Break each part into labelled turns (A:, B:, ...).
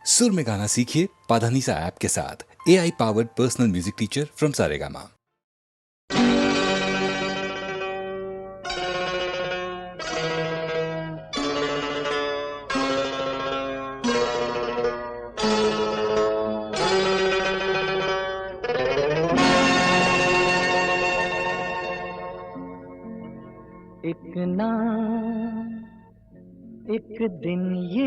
A: सुर में गाना सीखिए पाधानीसा ऐप के साथ। AI powered personal music teacher from Saregama.
B: एक दिन ये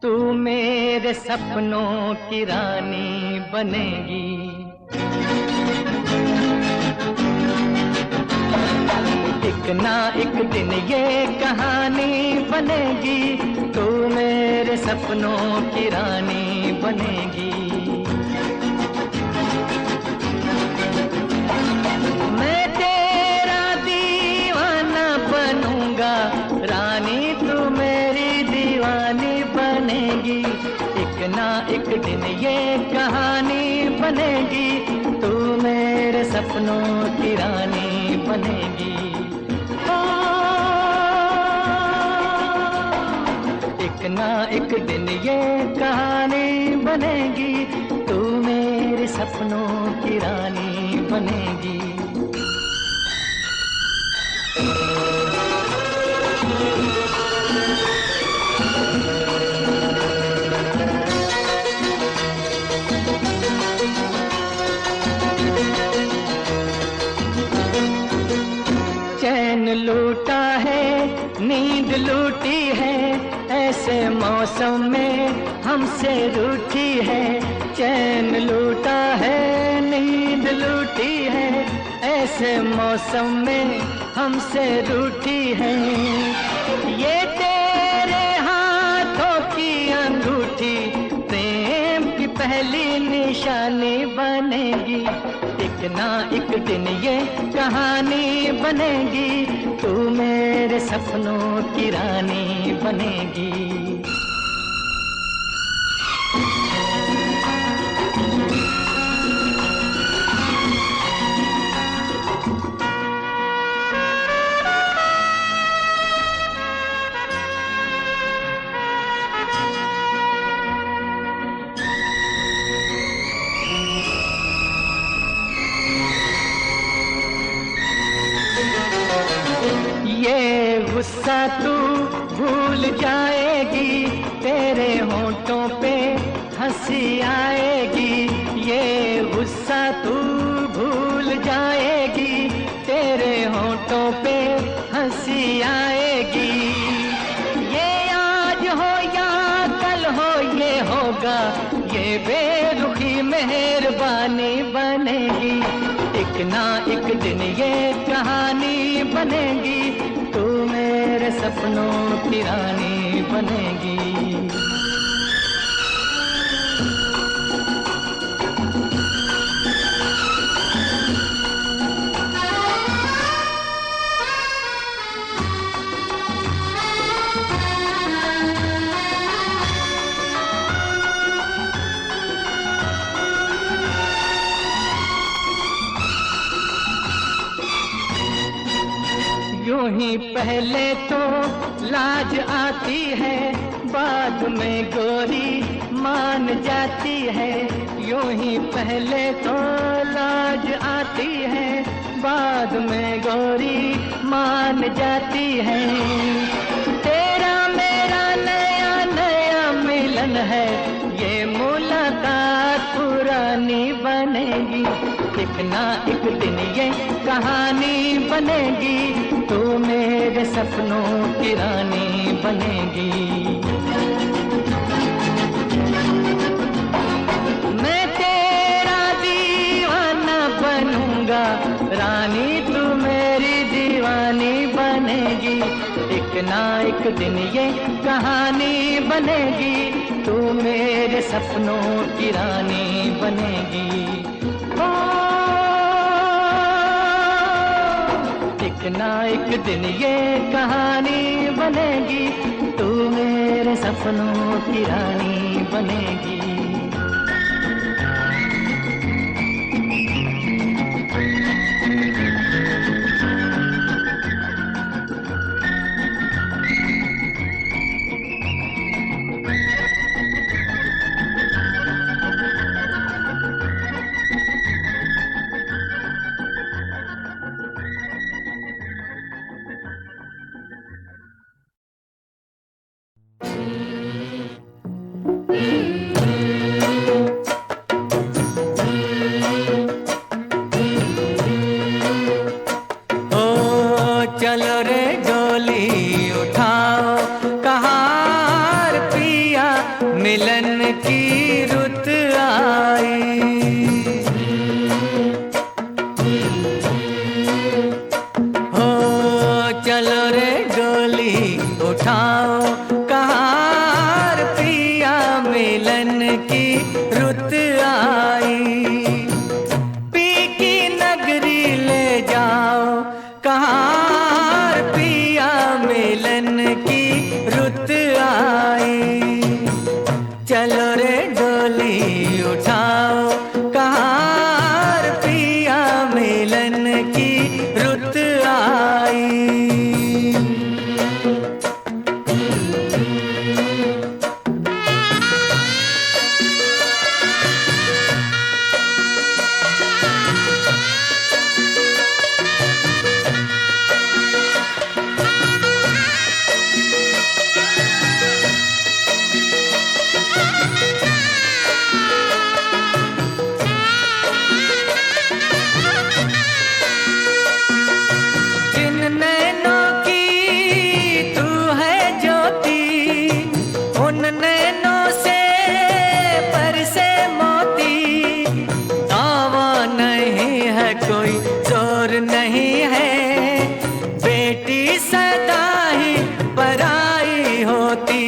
B: तू मेरे सपनों की रानी बनेगी। एक ना एक दिन ये कहानी बनेगी, तू मेरे सपनों की रानी बनेगी। मैं तेरा दीवाना बनूंगा, रानी तू मेरी दीवानी बनेगी। एक ना एक दिन ये कहानी बनेगी, तू मेरे सपनों की रानी बनेगी। एक ना एक दिन ये कहानी बनेगी, तू मेरे सपनों की रानी बनेगी। चैन लूटा है, नींद लूटी है, ऐसे मौसम में हमसे रूठी है। चैन लूटा है, नींद लूटी है, ऐसे मौसम में हमसे रूठी है। ये तेरे हाथों की अंगूठी प्रेम की पहली निशानी बनेगी। एक ना एक दिन ये कहानी बनेगी, तू मेरे सपनों की रानी बनेगी। ये गुस्सा तू भूल जाएगी, तेरे होंठों पे हंसी आएगी। ये गुस्सा तू भूल जाएगी, तेरे होंठों पे हंसी आएगी। ये आज हो या कल हो ये होगा, ये बेरुखी मेहरबानी बनेगी। एक ना एक दिन ये कहानी बनेगी, तू मेरे सपनों की रानी बनेगी। यूं ही पहले तो लाज आती है, बाद में गोरी मान जाती है। यूं ही पहले तो लाज आती है, बाद में गोरी मान जाती है। तेरा मेरा नया नया मिलन है, ये मुलाकात पुरानी बनेगी। एक ना एक दिन ये कहानी बनेगी, तू मेरे सपनों की रानी बनेगी। मैं तेरा दीवाना बनूंगा, रानी तू मेरी दीवानी बनेगी। एक ना एक दिन ये कहानी बनेगी, तू मेरे सपनों की रानी बनेगी। एक ना एक दिन ये कहानी बनेगी, तू मेरे सपनों की रानी बनेगी। चलो रे डोली उठाओ कहार पिया मिलन की रुत आई। हो चलो रे डोली उठाओ कहार पिया मिलन की रुत आई। पी की नगरी ले जाओ कहार पिया मिलन की रुत आई। चलो रे डोली उठाओ कहार पिया मिलन की रुत आई। नहीं है बेटी सदा ही पराई होती।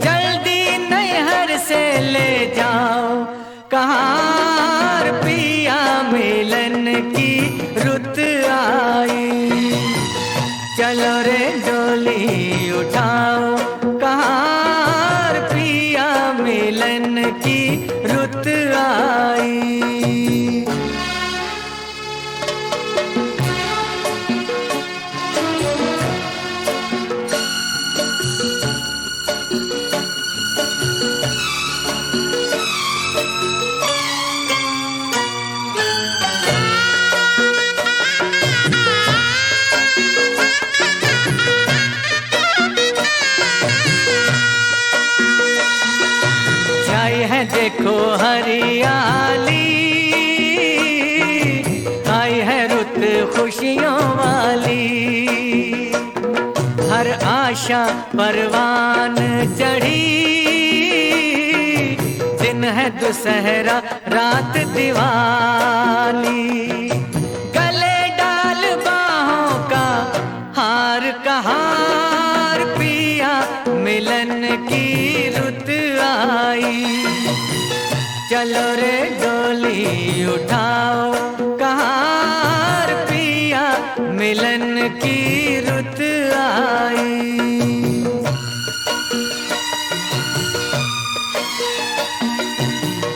B: जल्दी नैहर से ले जाओ कहार पिया मिलन की रुत आई। चलो रे डोली उठाओ कहार पिया मिलन की रुत आई। देखो हरियाली आई है रुत खुशियों वाली। हर आशा परवान चढ़ी दिन है दुसहरा रात दिवाली। गले डाल बाहों का हार कहार पिया मिलन की रुत आई। चलो रे डोली उठाओ कहार पिया मिलन की रुत आई।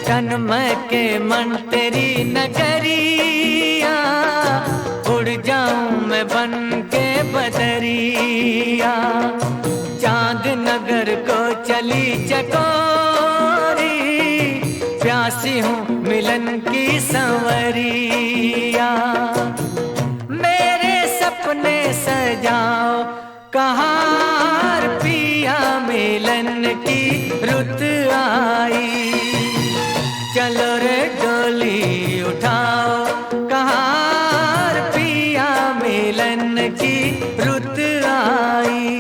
B: जन्म के मन तेरी नगरिया उड़ जाऊं मैं बन के बदरिया। चांद नगर को चली चकोरी प्यासी हूँ मिलन की संवरिया। मेरे सपने सजाओ कहार पिया मिलन की रुत आई। चलो रे डोली उठाओ कहार पिया मिलन की रुत आई।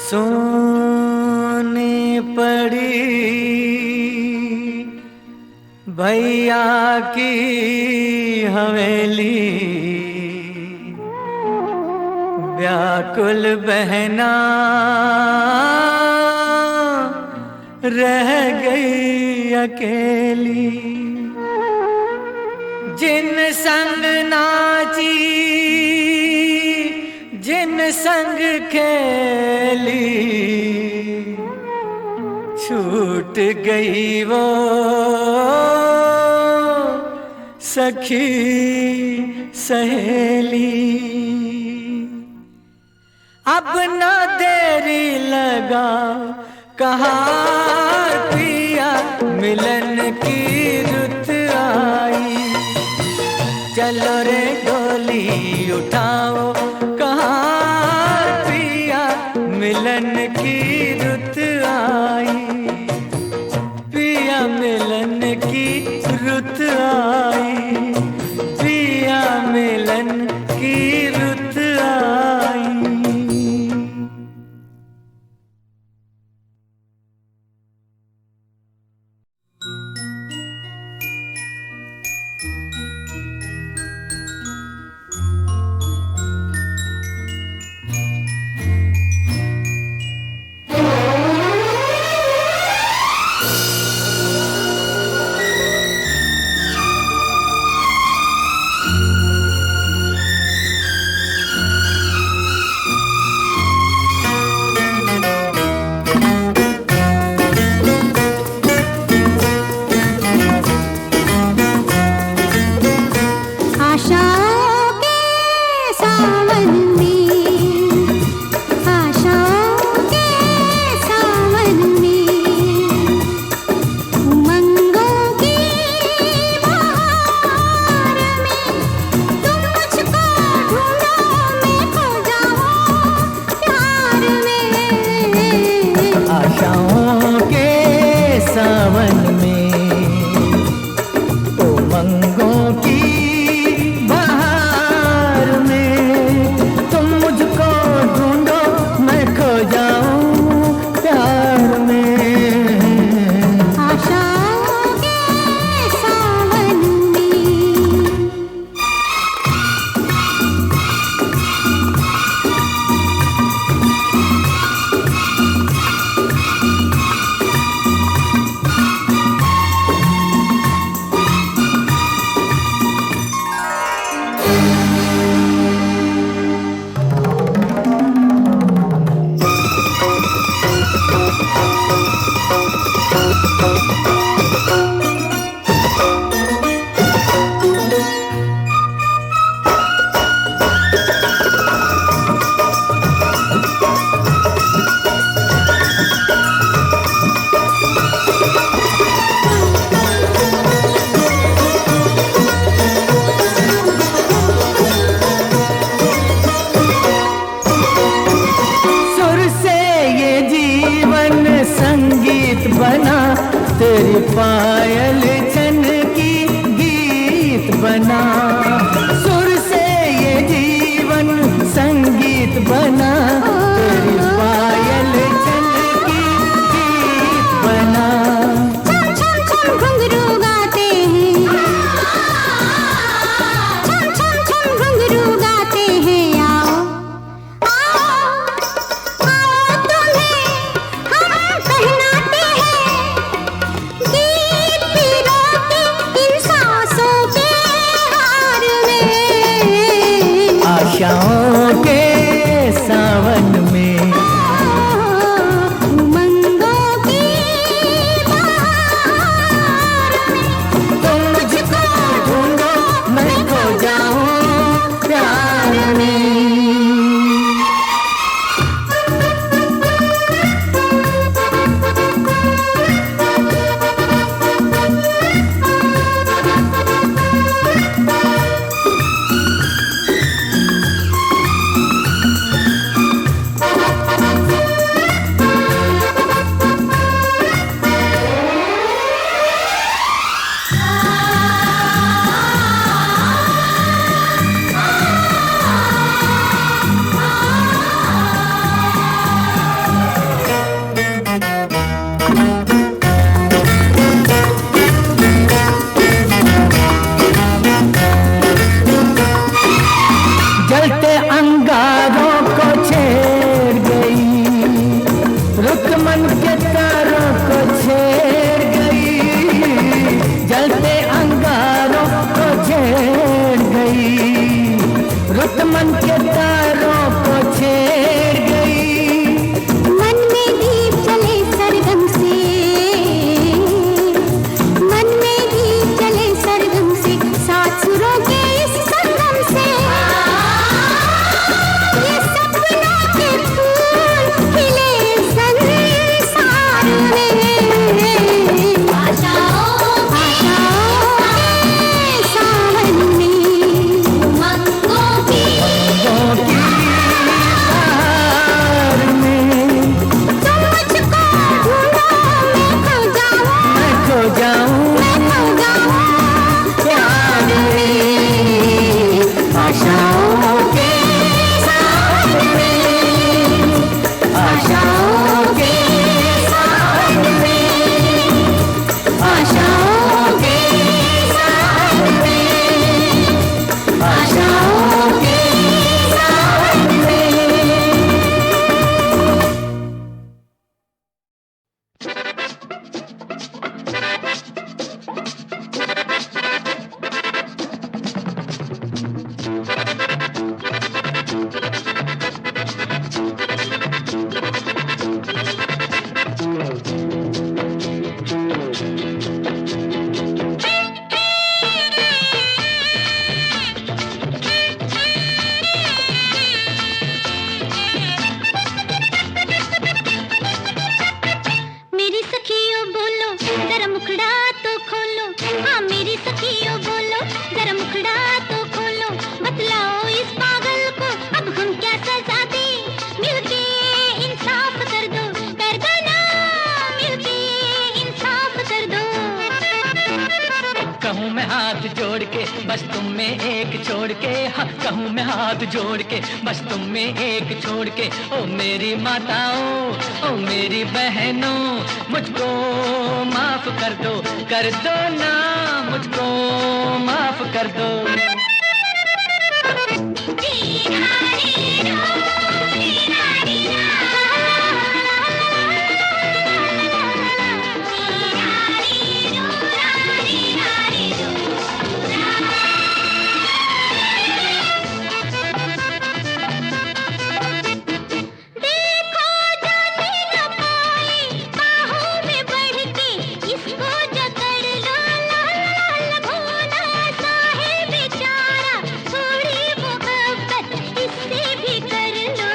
B: सोनी पड़ी भैया की हवेली। व्याकुल बहना रह गई अकेली। जिन संग नाची जिन संग खेली छूट गई वो सखी सहेली। अब न देरी लगा कहार पिया मिलन की रुत आई। चलो रे डोली उठाओ कहार तेरी पायल छन की गीत बना, सुर से ये जीवन संगीत बना, तेरी पायल छन की गीत बना।
C: छम छम छम घुंघरू गाते हैं, छम छम छम घुंघरू गाते हैं। आओ आओ आओ तुम्हें हम पहनाते हैं, गीत पीरों के इन सांसों के हार में।
B: आशाओं के सावन में,
C: उमंगों की बहार में।
B: तुम मुझको ढूंढो मैं खो जाऊं प्यार में। जलते अंगारों को छेड़ गई, रुक मन के तारों को छेड़ गई, जलते अंगारों को छेड़ गई, रुक मन के तारों को छेड़ गई।
C: मन में दीप जले सरगम से, मन में दीप जले सरगम से, सात सुरों के इस संगम से। ये सपनों के फूल खिले संसार में। आशाओं के सावन में, उमंगों की
B: बहार में,
C: तुम मुझको ढूंढो मैं खो जाऊं,
B: मैं खो जाऊं
C: मैं खो जाऊं
B: प्यार में। आशाओं के सावन में, आशाओं के सावन में, आशाओं के सावन में, आशाओं के सावन में।
C: मेरी सखियों बोलो जरा मुखड़ा तो खोलो, हाँ मेरी सखियों बोलो जरा मुखड़ा तो खोलो, बतलाओ इस पागल को अब हम क्या सजा दें, मिलके इंसाफ कर दो ना, मिलके इंसाफ कर दो।
B: कहूँ मैं हाथ जोड़ के बस तुम में एक छोड़ के, हाँ कहूँ मैं हाथ जोड़ के बस तुम में एक छोड़ के। ओ मेरी माताओं, ओ मेरी बहनों, मुझको माफ कर दो ना, मुझको माफ कर दो।
C: देखो जाने न पाए बाहों में बढ़ के, इसको जकड़ लो लाल भोला सा है बेचारा, थोड़ी मोहब्बत इससे भी कर लो।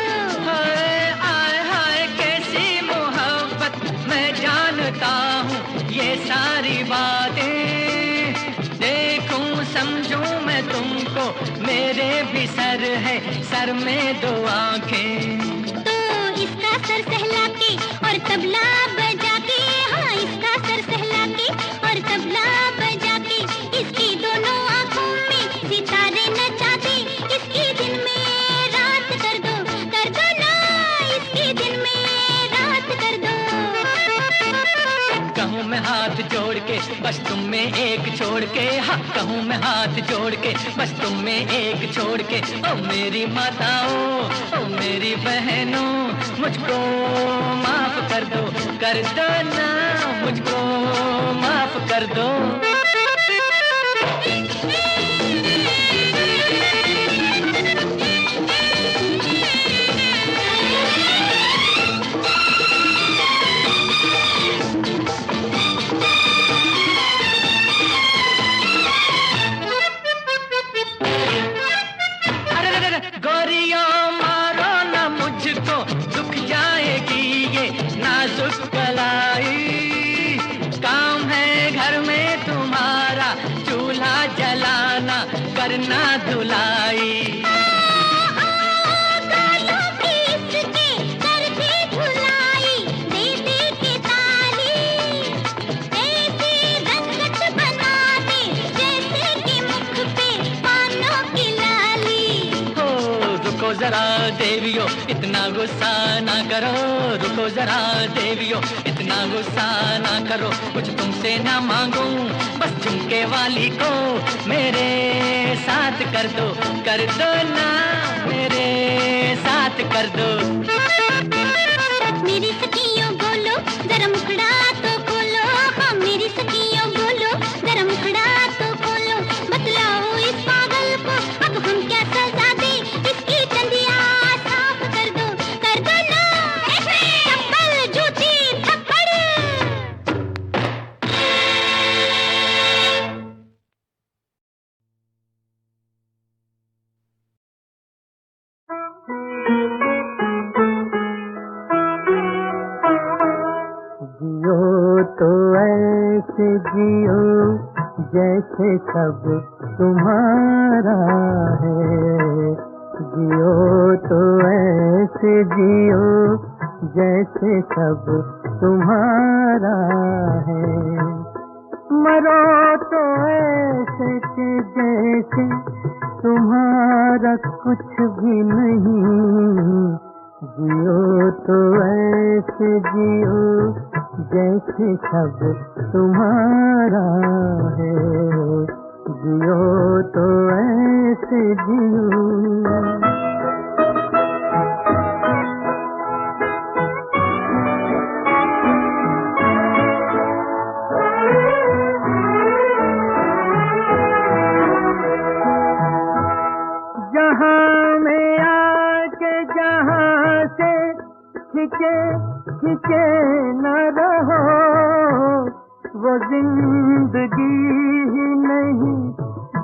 B: हाय आय हाय कैसी मोहब्बत, मैं जानता हूँ ये सारी बातें, देखूं समझूं मैं तुमको, मेरे भी सर है, सर में दो आंखें।
C: तो इसका सर सहला के और तबला बजा के, हाँ इसका सर सहला के
B: के, बस तुम में एक छोड़ के, हाँ कहूँ मैं हाथ जोड़ के, बस तुम में एक छोड़ के। ओ मेरी माताओं, ओ मेरी बहनों, मुझको माफ कर दो ना, मुझको माफ कर दो। गोरियों मारो ना मुझको, दुख जाएगी ये नाजुक कलाई। काम है घर में तुम्हारा, चूल्हा जलाना करना धुलाई। रुको जरा देवियों इतना गुस्सा ना करो, रुको जरा देवियों इतना गुस्सा ना करो। कुछ तुमसे ना मांगूं, बस झुमके वाली को मेरे साथ कर दो ना, मेरे साथ कर दो।
C: मेरी सखियों बोलो जरा मुखड़ा तो खोलो, हाँ मेरी सखियों बोलो जरा मुखड़ा तो खोलो। बतलाओ इस पागल को अब हम क्या सजा दे, इसकी चंदिया साफ कर दो ना। चप्पल जूती थप्पड़।
D: जियो तो ऐसे जियो जैसे सब तुम्हारा है, जियो तो ऐसे जियो जैसे सब तुम्हारा है। मरो तो ऐसे कि जैसे तुम्हारा कुछ भी नहीं, जियो तो ऐसे जियो जैसे सब तुम्हारा है, जियो तो ऐसे जियो। जहाँ में आके जहाँ से खिंचे न रहो, वो जिंदगी ही नहीं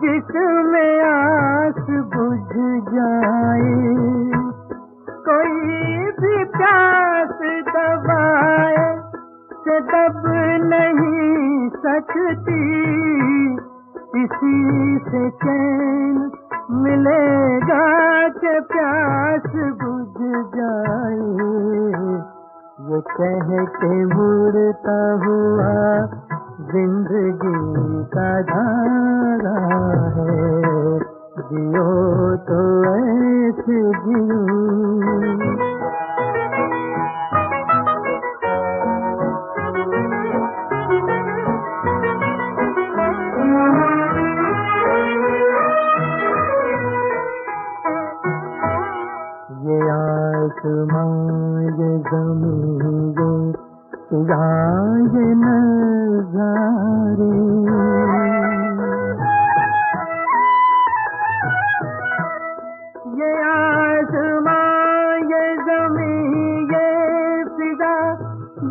D: जिसमें आस बुझ जाए। कोई भी प्यास दबाए से दब नहीं सकती, इसी से चैन मिलेगा के प्यास बुझ जाए। ये कह के मुड़ता हुआ जिंदगी का धारा है, जियो तो ऐसे जियो। ये आसमां ये ज़मीन ये नज़ारे, ये आसमां ये ज़मीन ये फिज़ा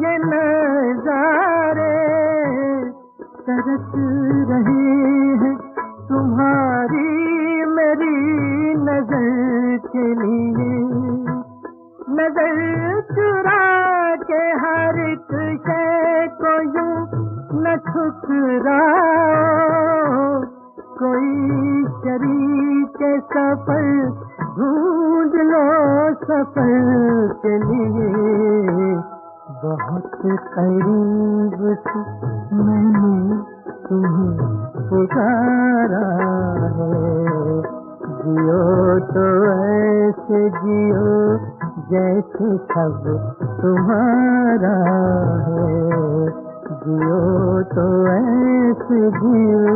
D: ये नज़ारे तरस रहे हैं तुम्हारी मेरी नजर के लिए। नजर चुरा के हर एक शय को यूं न ठुकराओ, कोई शरीक सफर ढूंढ लो सफर के लिए। बहुत करीब से मैंने तुम्हें पुकारा है, जियो तो ऐसे जियो जैसे सब तुम्हारा है, जियो तो ऐसे जियो।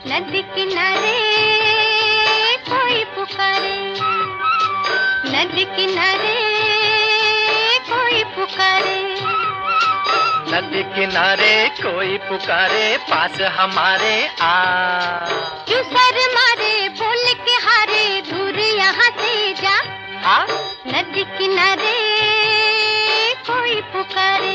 C: नदी किनारे कोई पुकारे, नदी किनारे कोई पुकारे,
B: नदी किनारे कोई पुकारे, पास हमारे आ।
C: क्यों सर मारे बोल के हारे, दूर यहाँ से जा।
B: आ?
C: नदी किनारे कोई पुकारे।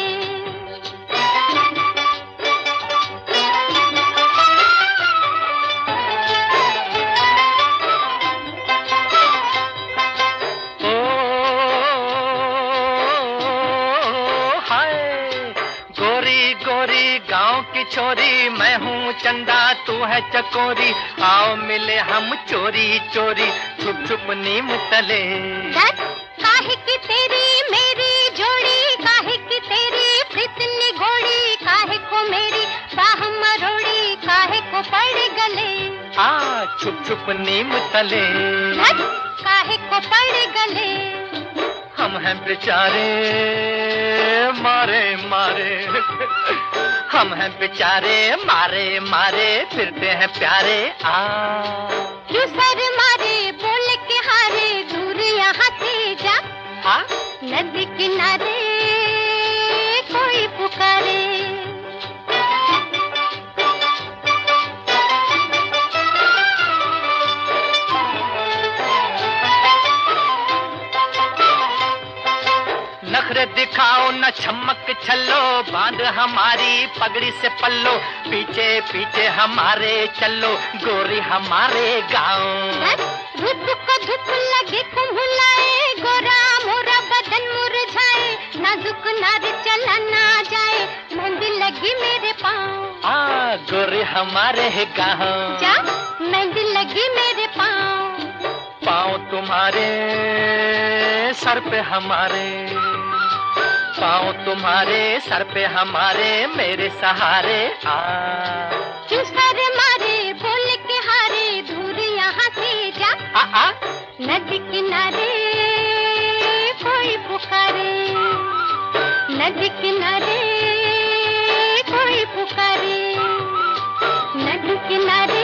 B: छोरी मैं हूँ चंदा तू है चकोरी, आओ मिले हम चोरी चोरी छुप छुप नीम तले।
C: काहे की तेरी मेरी जोड़ी, काहे की तेरी प्रीत निगोड़ी, काहे को मेरी बाह मरोड़ी, काहे को पड़ गले।
B: छुप छुप नीम तले,
C: काहे को पड़ गले।
B: हम हैं बेचारे मारे मारे, हम हैं बेचारे मारे मारे, फिरते हैं प्यारे।
C: क्यों सर मारे बोल के हारे, दूर यहाँ से जा। नदी किनारे कोई पुकारे।
B: नखरे दिखाओ न छमक छल्लो, बांध हमारी पगड़ी से पल्लो, पीछे पीछे हमारे चलो, गोरी हमारे गाँव।
C: धूप को धूप लगे कुम्हलाए, गोरा मोरा बदन मुरझाए, नाजुक नार चला ना जाए, मेहंदी लगी मेरे पाँव।
B: गोरी हमारे गाँव।
C: जा मेहंदी लगी मेरे पाँव।
B: पाँव तुम्हारे सर पे हमारे, पाँव तुम्हारे सर पे हमारे, मेरे सहारे।
C: क्यों सर मारे बोल के हारे, दूर यहाँ से जा। नदी किनारे कोई पुकारे, नदी किनारे कोई पुकारे, नदी किनारे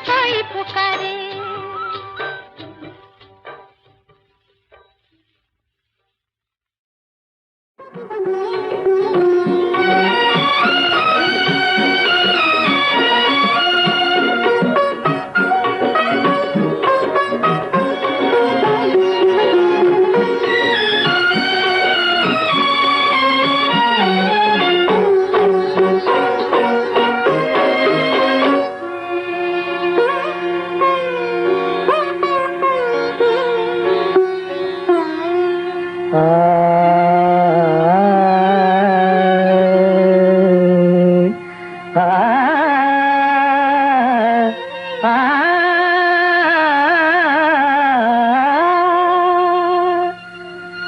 C: कोई पुकारे।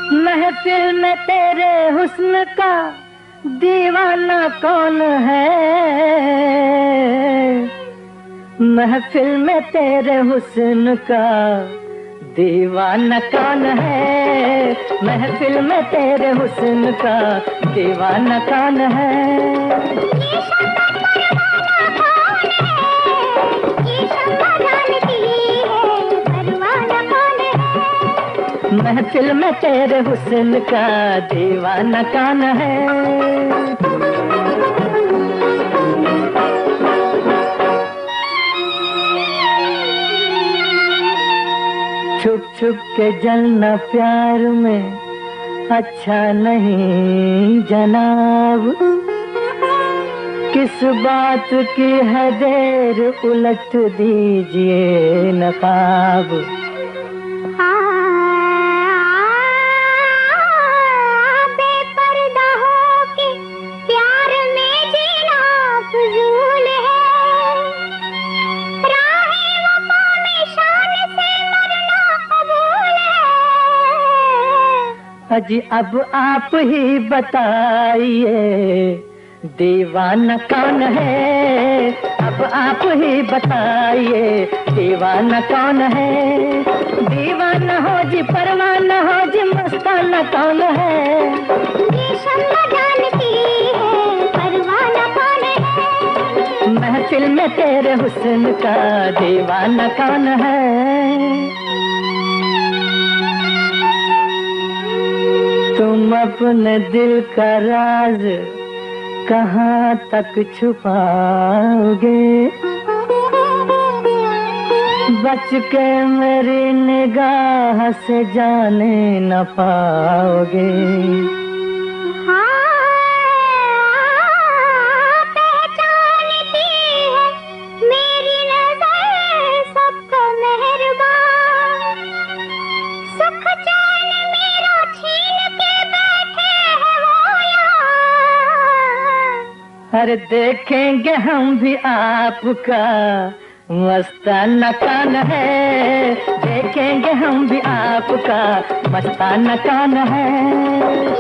D: महफिल में तेरे हुस्न का दीवाना कौन है, महफिल में तेरे हुस्न का दीवाना कौन है, महफिल में तेरे हुस्न का दीवाना कौन है। महफिल में तेरे हुस्न का दीवाना कौन है। छुप छुप के जलना प्यार में अच्छा नहीं जनाब, किस बात की है देर, उलट दीजिए नकाब। हजी अब आप ही बताइए दीवाना कौन है, अब आप ही बताइए दीवाना कौन है। दीवाना हो जी परवाना हो जी मस्ताना कौन है,
C: ये शम्मा जानती है परवाना कौन है।
D: महफिल में तेरे हुस्न का दीवाना कौन है। तुम अपने दिल का राज कहाँ तक छुपाओगे, बच के मेरी निगाह से जाने न पाओगे।
C: पहचानती है मेरी नजर सबको मेहरबान, सुख चैन मेरा छीन के बैठे हैं वो यार।
D: अरे देखेंगे हम भी आपका मस्ताना कौन है, देखेंगे हम भी आपका मस्ताना कौन है।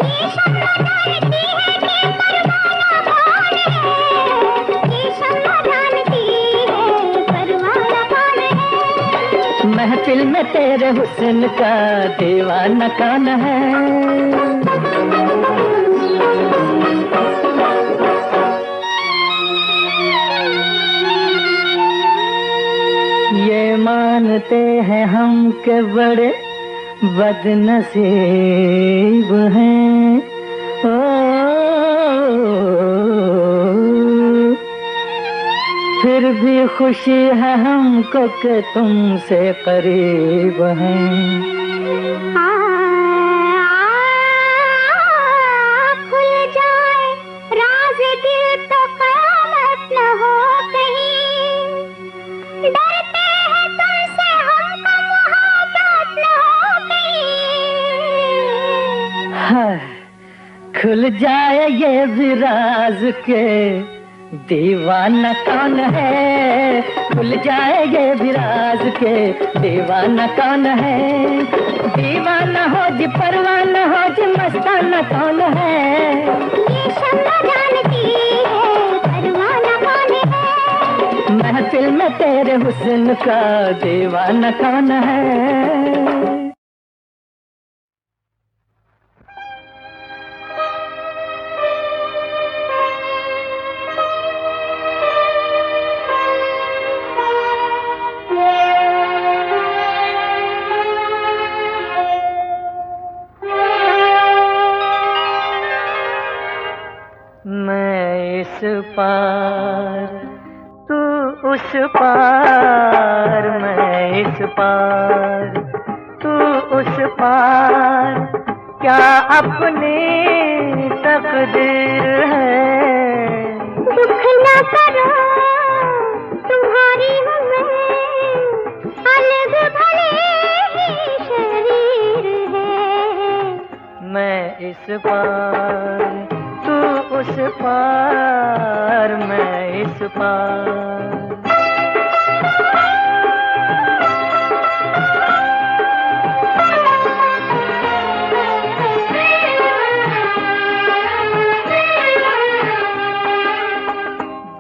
C: ये शम्मा जानती है कि परवाना कौन है, ये शम्मा जानती है परवाना कौन है।
D: महफिल में तेरे हुस्न का दीवाना कौन है। ये मानते हैं हम के बड़े बदनसीब हैं, ओ फिर भी खुशी है हमको कि तुमसे करीब हैं।
C: खुल जाए राज दिल तो क़यामत न हो कहीं, डरते हैं तुमसे हमको मोहब्बत न हो कहीं।
D: हाँ, खुल जाए ये भी राज के दीवाना कौन है, खुल जाए ये भी राज के दीवाना कौन है। दीवाना हो जी परवाना हो जी मस्ताना कौन है,
C: ये शम्मा जानती है परवाना कौन है।
D: महफिल में तेरे हुस्न का दीवाना कौन है। मैं इस पार तू उस पार, मैं इस पार तू उस पार, क्या अपनी तकदीर है।
C: दुख न करो तुम्हारी हूँ मैं, अलग भले ही शरीर है।
D: मैं इस पार तू उस पार, मैं इस पार।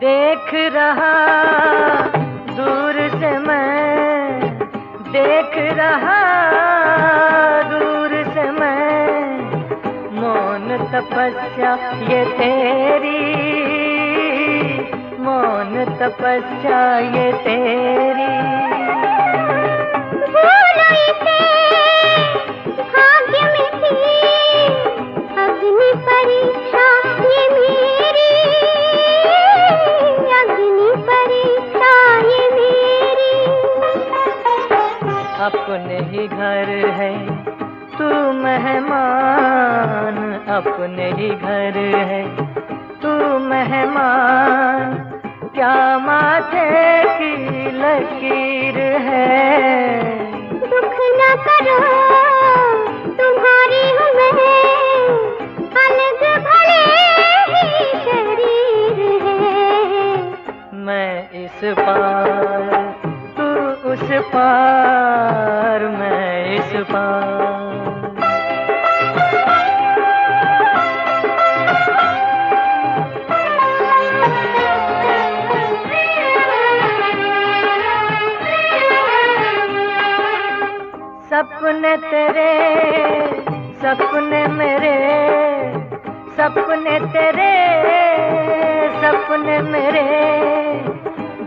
D: देख रहा दूर से मैं, देख रहा दूर से मैं, मौन तपस्या ये तेरी, मौन तपस्या ये तेरी।
C: भूलो इसे भाग्य में थी अग्नि परीक्षा ये मेरी, अग्नि परीक्षा ये मेरी।
D: अपने ही घर है तू मेहमान, अपने ही घर है तू मेहमान, क्या माथे की लकीर है।
C: दुख न करो तुम्हारी हूँ मैं, अलग भले ही शरीर है।
D: मैं इस पार तू उस पार, मैं इस पार। सपने तेरे सपने मेरे, सपने तेरे सपने मेरे,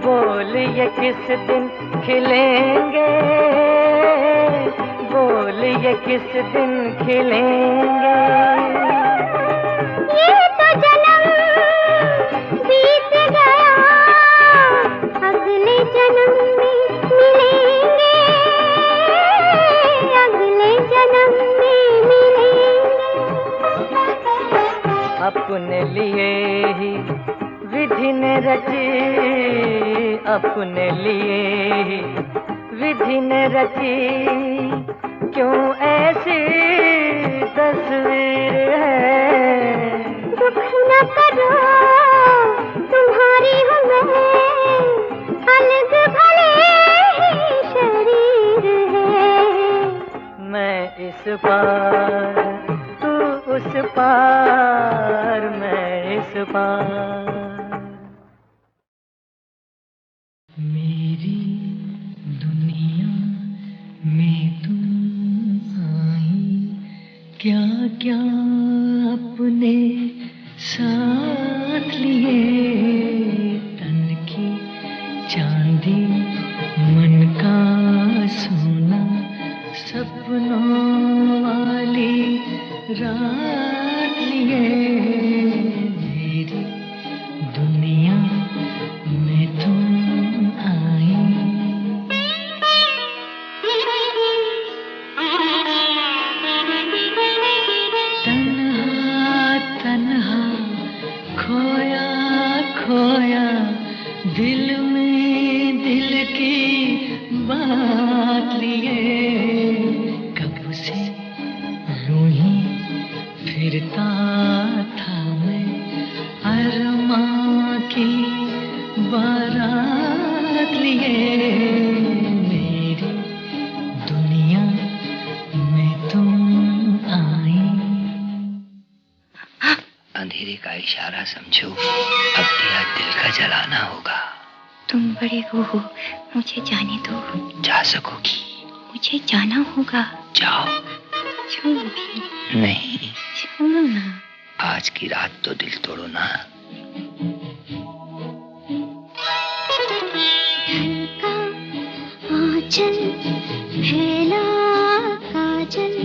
D: बोल ये किस दिन खिलेंगे, बोल ये किस दिन खिलेंगे।
C: ये तो जन्म बीत गया, अगले जन्म में मिलेंगे, अगले जन्म में मिलेंगे।
D: अपने लिए ही विधि ने रची, अपने लिए ही विधि ने रची, क्यों ऐसी तस्वीर है।
C: दुख न करो तुम्हारी हूँ मैं, अलग भले ही शरीर है।
D: मैं इस पार तू उस पार, मैं इस पार। मेरी दुनिया में तुम आई, क्या क्या अपने साथ लिए, तन की चांदी मन का सोना, सपनों वाली रात लिए। मेरी दुनिया में तुम आई। तन्हा तन्हा खोया खोया, दिल में दिल की बात लिए, कब से यूं ही फिरता था मैं, अरमां की बारात लिए। मेरी दुनिया में तुम आई।
E: अंधेरे का इशारा समझो, अब तेरा दिल का जलाना होगा।
C: तुम बड़े हो, मुझे जाने दो।
E: जा सकोगी?
C: मुझे जाना होगा।
E: जाओ।
C: छू भी
E: नहीं,
C: छू ना।
E: आज की रात तो दिल तोड़ो ना।
C: ढलका आंचल फैला काजल,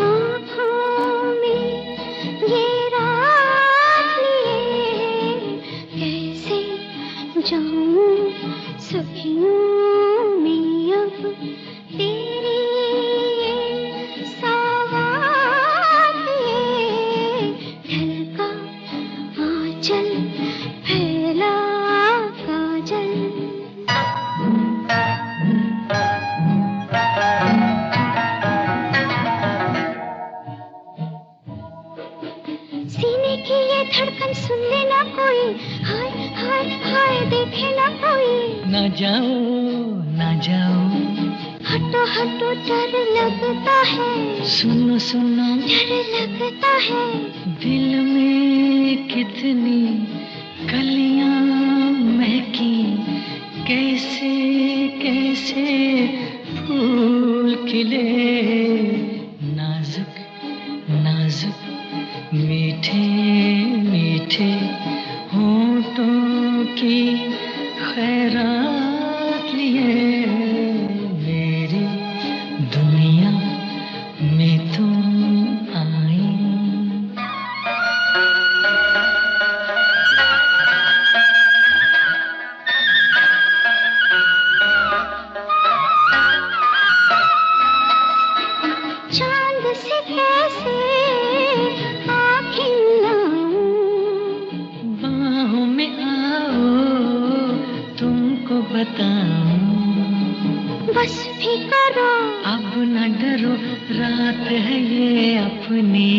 C: आँखों में ये रात लिए, कैसे जाऊं सखियों में अब तेरी ये सौगात लिए। ढलका आंचल फैला काजल। सीने की ये धड़कन सुन लेना कोई, हाय हाय हाय देखे ना कोई।
D: ना जाओ ना जाओ,
C: हटो हटो डर लगता है,
D: सुनो सुनो
C: डर लगता है।
D: दिल में कितनी कलियां महकी, कैसे कैसे फूल खिले, नाजुक नाजुक मीठे मीठे होठों की खैरात लिए। मेरी दुनिया में तुम आई।
C: चांद से कैसे आँखें लाऊं,
D: बाहों में आओ तुमको बताऊं,
C: बस भी करो
D: अब न डरो रात है ये अपनी,